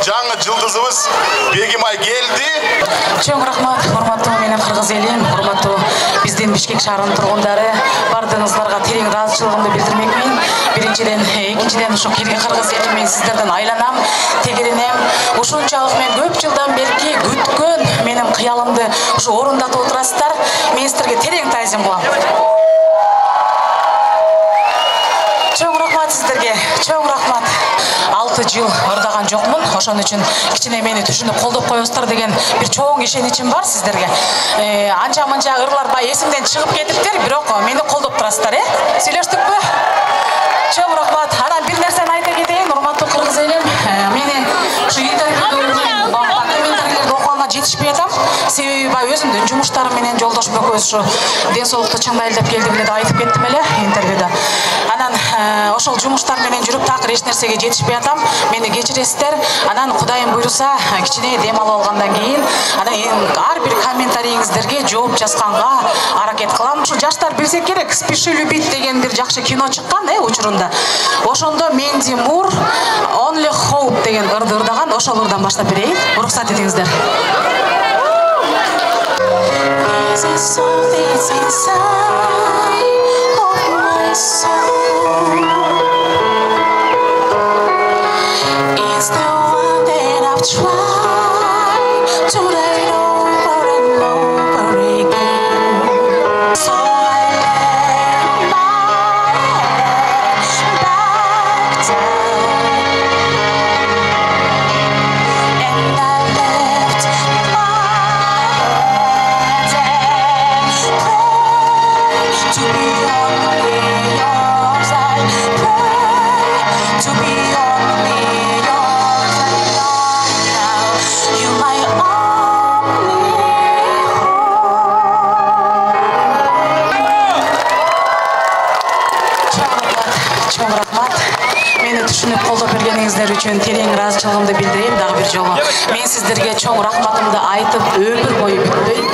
жаңы жылдызыбыз Бегимай келди. Чоң рахмат, урматтуу менен кыргыз элим, урматтуу биздин Бишкек шаарынын тургундары, бардыгыңыздарга терең ыраазычылыгымды билдирмекмин. Биринчиден, экинчиден ушу келген кыргыз элим мен сиздерден айланам, тегеренем. Ушунчалык мен көп жылдан берки күткөн менин кыялымды ушу орундатып отурасыздар. Мен сиздерге терең таазим кылам. Чоң рахмат сиздерге, чоң рахмат. 6 жыл ырдаган жокмун, ошон үчүн кичине мени түшүнүп колдоп коесуздар деген бир чоң ишеничим бар сиздерге. Анча-мынча ырлар бай эсимден чыгып кетиптир, бирок мени колдоп турасыздар, Сүйлөштүкпү? Чоң рахмат. Анан бир нерсени айта кетейин, урматтуу кыргыз элим. Мени ушу интервьюлөрдү окуганга жетишпей атам. Себеби бай өзүмдүн жумуштарым менен жолдошум экөөбүз ушу ден соолукту чың майылдап келдим эле деп айтып кеттим эле интервьюда. Анан ошол жумуштар менен жүрүп такыр эч нерсеге жетишпей атам. Мени кечиресиздер. Анан Кудайым буйруса, кичине дем алып алгандан кийин, анан ар бир комментарийиңиздерге жооп жазганга аракет кылам. Ушу жаштар билсе керек, «Спеши любить» деген бир жакшы кино чыккан, учурунда. Ошондо Менди Мур «Only Hope» деген ырды ырдаган, ошол ырдан баштап берейин. Уруксат этиңиздер. It's the one that I've tried to let over and over again. So I let my head back down, and I left my hands and prayed to be only yours. I pray to be only yours alone now. You my only hope. Чоң рахмат. Мени түшүнүп колдоп бергениңиздер үчүн терең ыраазычылыгымды билдирейм дагы бир жолу. Мен сиздерге чоң рахматымды айтып өмүр бою бүтпөйм.